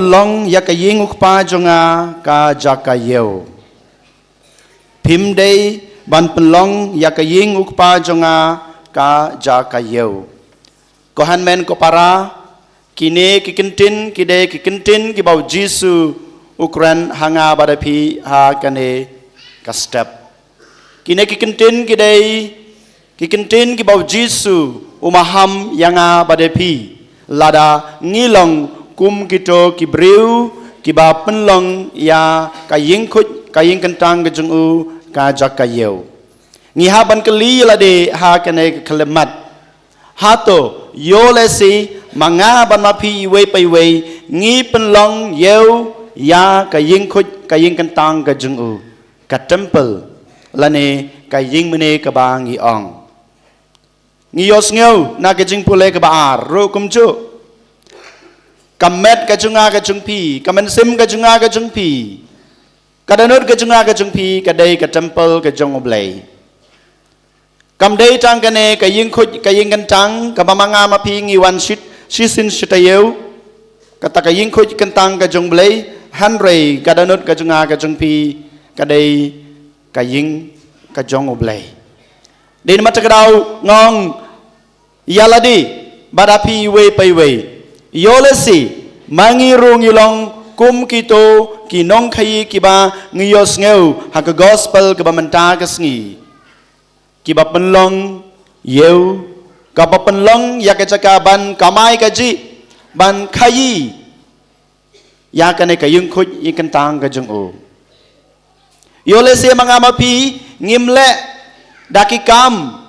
long yakaying ukpa jonga ka jakayo phim day ban pelong yakaying ukpa jonga ka jakayo kohan men ko para kine kikintin kide kikintin ki bau jisu ukran hanga badapi ha kane ka step kine kikintin kide kikintin ki bau jisu umaham yanga badapi lada ngilong kum kito kibriu kiba penlong ya kaying khut kaying kentang kejungu ka jakayo ngiha ban keli lade ha kane kelemat hato yolesi manga ban mapi we pai we ngi penlong yeu ya kaying khut kaying kentang kejungu ka temple lane kaying mene ka ba ngi ong ngi yos ngeu na kejing pule ka ba ar ro kumchu kamet kajunga kajungpi kamen sim kajunga kajungpi kadanut kajunga kajungpi kadai ka temple kajong oblay kamdei tang kane kaying khut kaying kentang kabamanga mapi ngiwan shit sisin shitayeu kata kaying khut kentang kajong blay hanrei kadanut kajunga kajungpi kadai kaying kajong oblay din matakadau ngong yaladi badapi we pai we yolesi mangirung ilong kum kito kinong khayi kiba ngiyos ngeu hak gospel kiba menta kasngi kiba penlong yeu kaba penlong ya kacaka ban kamai kaji ban khayi ya kane kayung khut ikentang kajung o yolesi mangamapi ngimle dakikam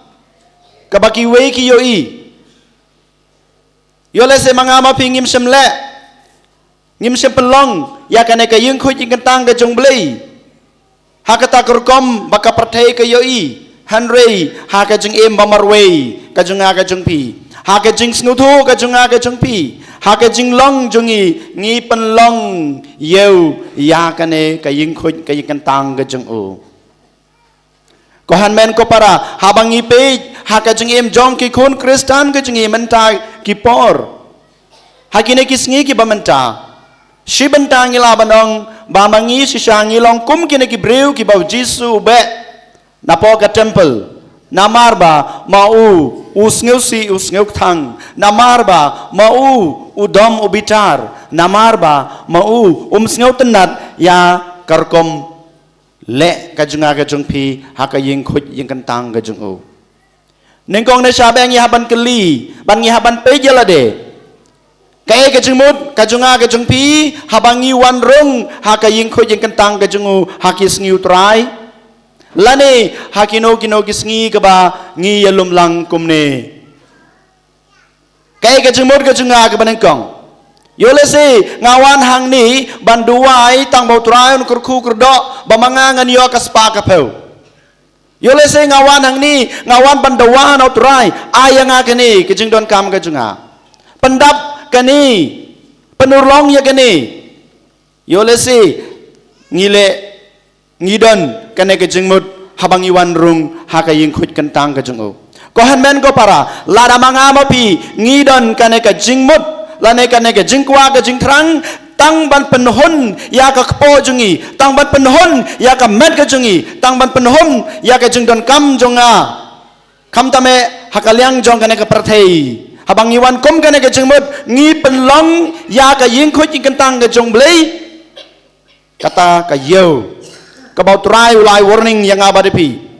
kabaki we ki yoi yole se mangama pingim semle ngim sepelong ya kane kayung khut kentang ke jong blei hakata kurkom baka perthai ke yoi hanrei ha ka jing em bamarwei ka junga ka jungpi ha ka jing snuthu ka junga ka jungpi ha ka jing long jungi ngi penlong yeu ya kane kayung khut kayung kentang ke jong o kohan men ko para habangi pe haka jeng em jong ki khun kristan ke jeng menta ki por hakine kisngi ki bamenta shibenta ngila banong bamangi sisangi long kum kine ki breu ki bau jisu be napo ka temple namarba mau usngeu thang namarba mau udom ubitar namarba mau sneu tenat ya karkom le kajunga kajung pi haka ying khut ying kentang kajung o nengkong na sabe ang yaban keli ban yaban pejala de kay kajung mut kajunga kajung pi habang iwan rung haka ying khut ying kentang kajung o hakis ngi utrai lane hakino kino kisngi kaba ngi yalum lang kumne kay kajung mut kajunga ka nengkong yolesi ngawan hang ni banduai tang bau trayon kurku kurdo bamanga ngan yo kaspa kapeu yolesi ngawan hang ni ngawan bandawan outrai ayanga kani kijing don kam kajunga pendap kani penurlong ya kani yolesi ngile ngidon kane kijing mut habang iwan rung hakaying khut kentang kajungo kohan men ko para lada manga mapi ngidon kane kijing mut lane kane ke jingkwa ke jingtrang tang ban penhon ya ka kpo jungi tang ban penhon ya ka met ke jungi tang ban penhon ya ka jingdon kam jonga kam tame hakaliang jong kane ke perthei habang iwan kom kane ke jingmut ngi penlong ya ka ying khut jing kentang ke jong blei kata ka yo ka bau try ulai warning yang abadipi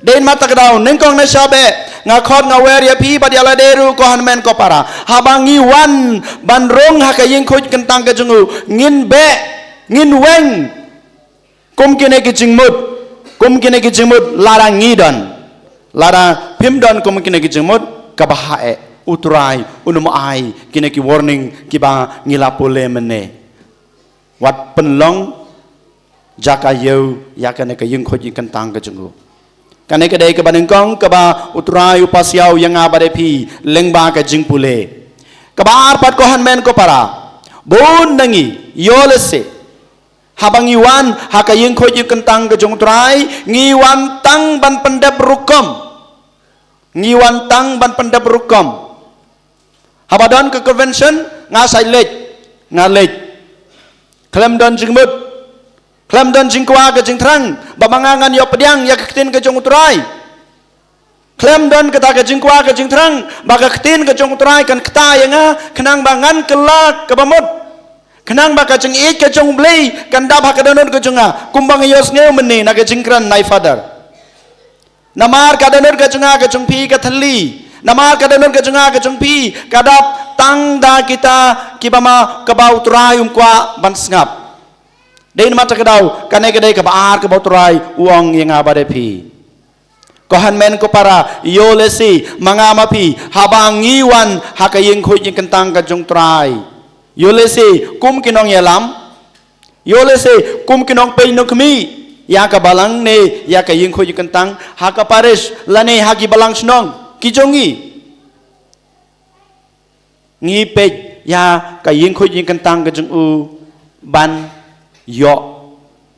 den mata kadau nengkong na sabe ngakot ngawer ya pi badiala deru kohan men ko para habangi wan bandrong hakaying khut kentang kajungu ngin be ngin weng kum kine kijingmut lara ngidon lara pimdon kum kine kijingmut kabahae utrai unum ai kine ki warning kiba ngilapule mene wat penlong jakayo yakane kaying khut kentang kajungu kane kadai ke banengkong kaba utrai upasiau yang abade pi lengba ka jingpule kaba arpat kohan men ko para bon nangi yolese habang iwan hakayeng khoj kentang ke jong utrai ngiwan tang ban pendap rukom ngiwan tang ban pendap rukom habadon ke convention ngasai lej ngalej Klem don jing mut. Klem don jing kwa ke jing terang. Bamangangan yo pediang ya ketin ke jong uturai. Klem don kata ke jing kwa ke jing terang. Baka ketin ke jong uturai kan kata yang kenang bangan kelak ke bamut. Kenang baka jing ik ke jong beli kan dap hak danon ke jonga. Kumbang yos ngeu meni na ke jing kran nai father. Namar ka danon ke jonga ke jong pi ke thali. Namar ka danon ke jonga ke jong pi kadap tang da kita kibama kebau turai kwa ban sngap. Dein mata kedau kanai kedai kebaar kebau turai uang yang abade pi. Kohan men ko para yolesi mangama pi habang iwan hakayeng khuy yang kentang ka jong turai. Yolesi kum kinong yalam. Yolesi kum kinong pei no kemi. Ya ka balang ne ya ka yeng khuy yang kentang haka paris lane haki balang snong kijongi. Ngi pej ya ka yeng khuy yang kentang ka jong u ban yok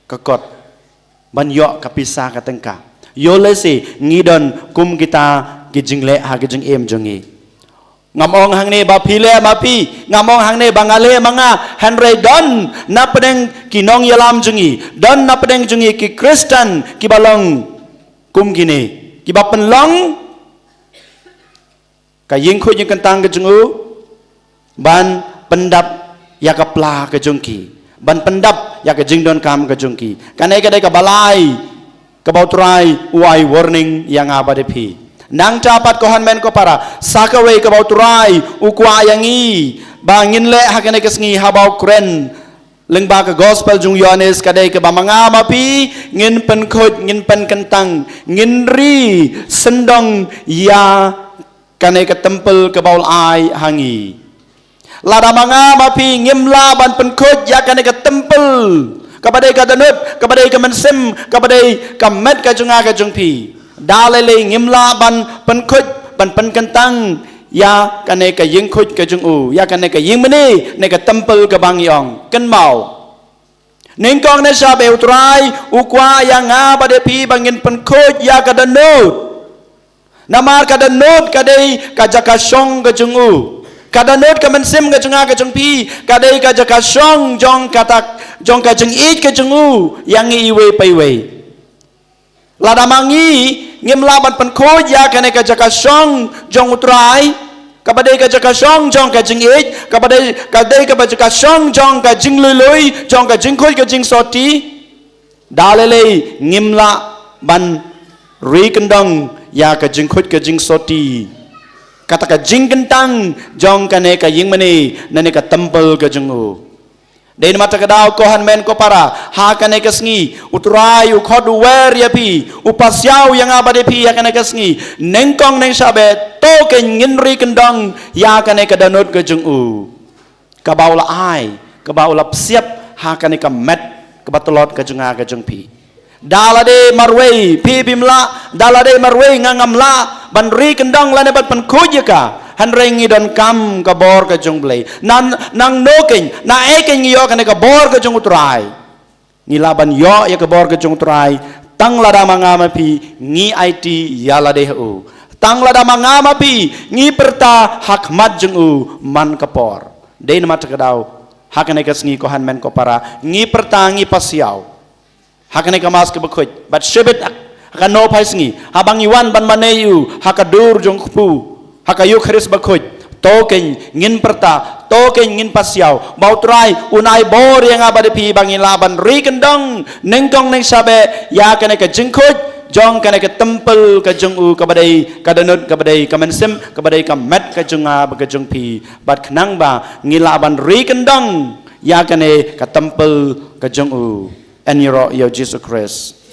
kekot ban yok kapisa katengka yolesi ngidon kum kita kijingle ha kijing em jongi ngamong hang ne ba phile ma pi ngamong hang ne bangale manga henry don na pedeng kinong yalam jongi don na pedeng jongi ki kristen ki balong kum gini ki ba penlong ka yeng khuy yang kentang ka jong u ban pendap ya ka pla ka jongki ban pendap ya ke jingdon kam ke jungki kanai kadai ke balai ke bautrai uai warning yang abade pi nang dapat kohan men ko para sakawe ke bautrai ukwa yangi bangin le hakane ke sngi habau kren lengba ke gospel jung yohanes kadai ke bamanga mapi ngin pen khot ngin pen kentang ngin ri sendong ya kanai ke tempel ke baul ai hangi lada manga mapi ngimla ban penkut ya kan ke tempel kepada ka danut kepada ka mensem kepada ka met ka junga ka jungpi dalele ngimla ban penkut ban penkentang ya kan ka yengkut ka jungu ya kan ka yengmeni ne ka tempel ka bangyong ken mau ningkong ne sabe utrai ukwa yang abade pi bangin penkut ya ka danut namar ka danut kadai ka jakasong ka jungu kadanut ka mensim ka junga ka jungpi kadai ka jaka song jong katak jong ka jeng it ka jungu yang iwe paiwe ladamangi ngimlaban penkho ya kane ka jaka song jong utrai kabadai ka jaka song jong ka jeng it kabadai kadai ka jaka song jong ka jing lului jong ka jing khoi ka jing soti dalele ngimla ban ri kendong ya ka jing khoi ka jing soti kata ka jing kentang jong kane ka ying mani nane ka tempel ka jungu dein mata ka daw kohan men ko para ha kane ka sngi utrai u khod wer ya pi upasyaw yang abade pi ya kane ka sngi nengkong neng sabe to ke ngin ri kendong ya kane ka danut ka jungu ka baula ai ka baula siap ha kane ka met ka batolot ka junga ka jungpi dalade marwei pi bimla dalade marwei ngangamla ban ri kendang lane ban pen khujaka han rengi don kam ka bor ka jong blei nang noking na eking yo ka ne ka bor ka jong utrai ngila ban yo ya ka bor ka jong utrai tang lada mangama pi ngi it yala de u tang lada mangama pi ngi perta hak mat jong u man ka por dein mat ka daw hakane ka sngi ko han men ko para ngi perta ngi pasiaw hakane ka mas ke bekhuj bat shebet haka no pai sngi habang iwan ban maneyu haka dur jong pu haka yu kharis bakhuj token ngin perta token ngin pasiaw bautrai unai bor yang abade pi bangin laban ri kendong nengkong neng sabe ya kane ka jingkhuj jong kane ka tempel ka jong u ka badai ka danut ka badai ka mensem ka badai ka met ka jonga ba ka jong pi bat khnang ba ngilaban ri kendong ya kane ka tempel ka jong u and your Jesus Christ